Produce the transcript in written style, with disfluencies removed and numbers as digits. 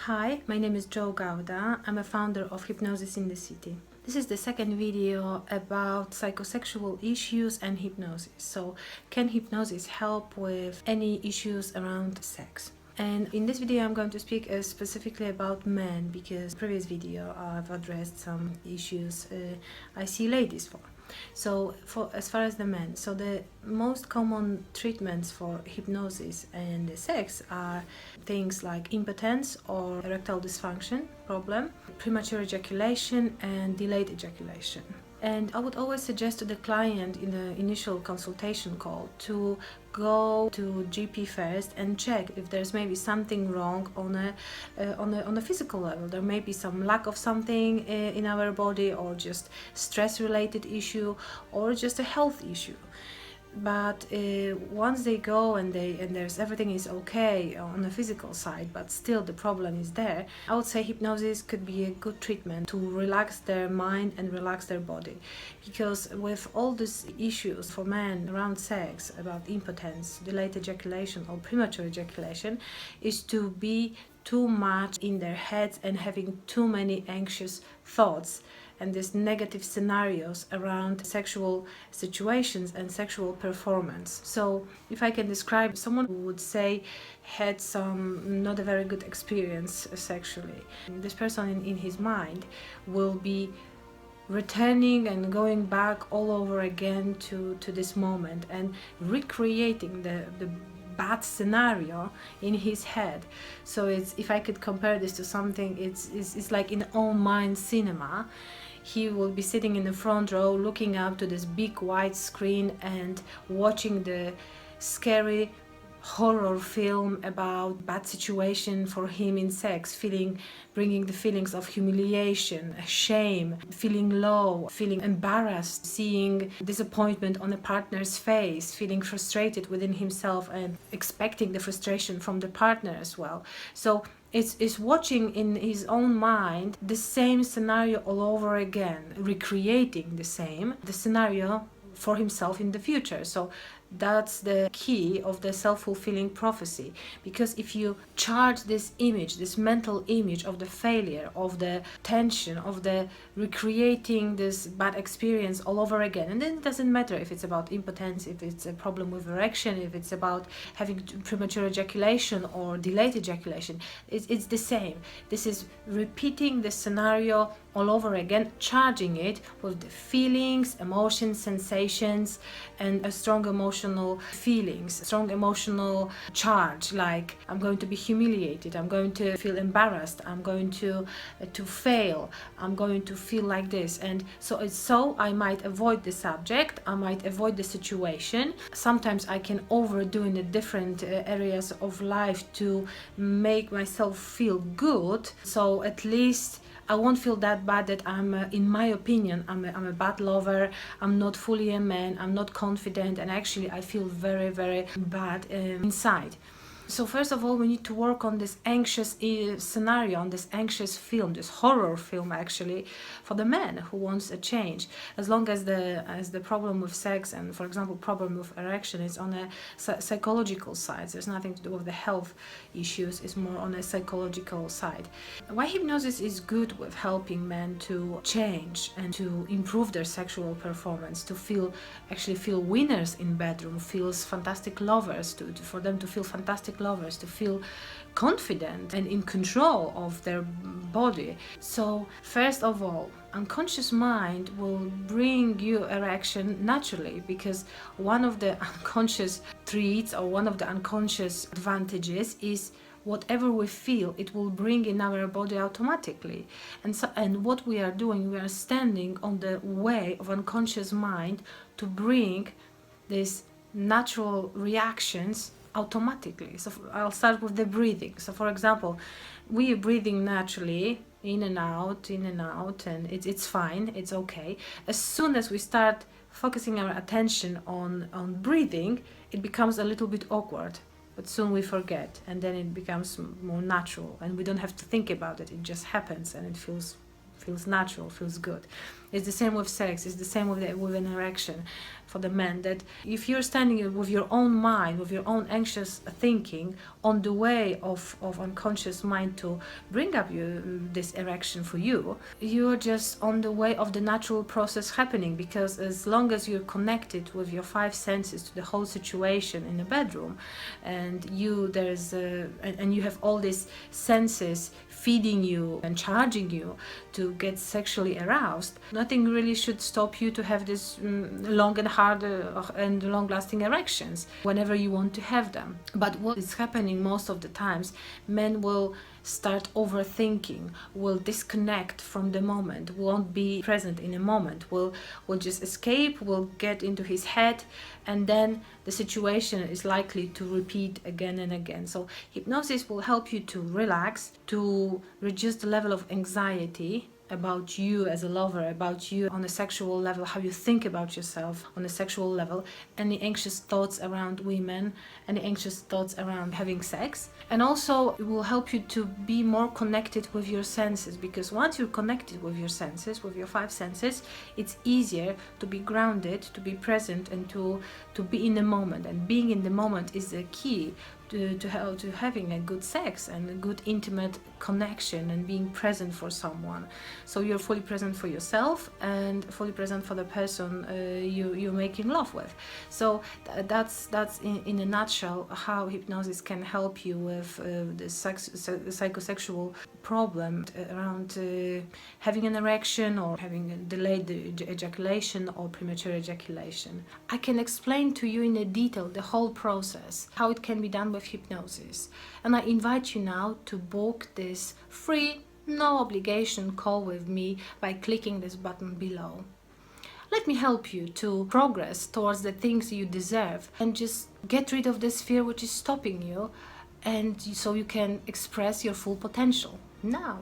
Hi, my name is Jo Gauda. I'm a founder of Hypnosis in the City. This is the second video about psychosexual issues and hypnosis. So, can hypnosis help with any issues around sex? And in this video I'm going to speak specifically about men, because previous video I've addressed some issues I see ladies for. So as far as the men, so the most common treatments for hypnosis and sex are things like impotence or erectile dysfunction problem, premature ejaculation and delayed ejaculation. And I would always suggest to the client in the initial consultation call to go to GP first and check if there's maybe something wrong on a physical level. There may be some lack of something in our body, or just stress-related issue, or just a health issue. But once they go and there's everything is okay on the physical side, but still the problem is there, I would say hypnosis could be a good treatment to relax their mind and relax their body. Because with all these issues for men around sex, about impotence, delayed ejaculation or premature ejaculation, is to be too much in their heads and having too many anxious thoughts and these negative scenarios around sexual situations and sexual performance. So if I can describe someone who would say had some not a very good experience sexually, this person in his mind will be returning and going back all over again to this moment and recreating the bad scenario in his head. So it's, if I could compare this to something, it's like in own mind cinema. He will be sitting in the front row looking up to this big white screen and watching the scary horror film about bad situation for him in sex, bringing the feelings of humiliation, shame, feeling low, feeling embarrassed, seeing disappointment on a partner's face, feeling frustrated within himself and expecting the frustration from the partner as well. So it's watching in his own mind the same scenario all over again, recreating the scenario for himself in the future. So that's the key of the self-fulfilling prophecy, because if you charge this image, this mental image of the failure, of the tension, of the recreating this bad experience all over again, and then it doesn't matter if it's about impotence, if it's a problem with erection, if it's about having premature ejaculation or delayed ejaculation, it's the same. This is repeating the scenario all over again, charging it with the feelings, emotions, sensations, and a strong emotional feelings, strong emotional charge, like I'm going to be humiliated, I'm going to feel embarrassed, I'm going to fail, I'm going to feel like this. And so I might avoid the subject, I might avoid the situation. Sometimes I can overdo in the different areas of life to make myself feel good, so at least I won't feel that bad that I'm, in my opinion, I'm a bad lover, I'm not fully a man, I'm not confident, and actually I feel very, very bad inside. So first of all, we need to work on this anxious scenario, on this anxious film, this horror film actually, for the man who wants a change. As long as the problem with sex and, for example, problem with erection is on a psychological side, there's nothing to do with the health issues, it's more on a psychological side. Why hypnosis is good with helping men to change and to improve their sexual performance, to actually feel winners in bedroom, feels fantastic lovers, for them to feel fantastic lovers, to feel confident and in control of their body. So first of all, unconscious mind will bring you erection naturally, because one of the unconscious traits or one of the unconscious advantages is whatever we feel, it will bring in our body automatically. And what we are doing, we are standing on the way of unconscious mind to bring these natural reactions automatically. So I'll start with the breathing. So for example, we are breathing naturally in and out, and it's fine, it's okay. As soon as we start focusing our attention on breathing, it becomes a little bit awkward, but soon we forget, and then it becomes more natural and we don't have to think about it, it just happens and it feels natural, feels good. It's the same with sex, it's the same with an erection for the men, that if you're standing with your own mind, with your own anxious thinking on the way of unconscious mind to bring up this erection for you, you're just on the way of the natural process happening, because as long as you're connected with your five senses to the whole situation in the bedroom, and you have all these senses feeding you and charging you to get sexually aroused, nothing really should stop you to have this long and hard and long-lasting erections whenever you want to have them. But what is happening most of the times, men will start overthinking, will disconnect from the moment, won't be present in a moment, will just escape, will get into his head, and then the situation is likely to repeat again and again. So hypnosis will help you to relax, to reduce the level of anxiety about you as a lover, about you on a sexual level, how you think about yourself on a sexual level, any anxious thoughts around women, any anxious thoughts around having sex. And also it will help you to be more connected with your senses, because once you're connected with your senses, with your five senses, it's easier to be grounded, to be present, and to be in the moment. And being in the moment is the key to having a good sex and a good intimate connection and being present for someone. So you're fully present for yourself and fully present for the person you're making love with. So that's in a nutshell how hypnosis can help you with the psychosexual problem around having an erection, or having a delayed ejaculation or premature ejaculation. I can explain to you in detail the whole process, how it can be done with hypnosis. And I invite you now to book this free, no obligation call with me by clicking this button below. Let me help you to progress towards the things you deserve and just get rid of this fear which is stopping you, and so you can express your full potential now.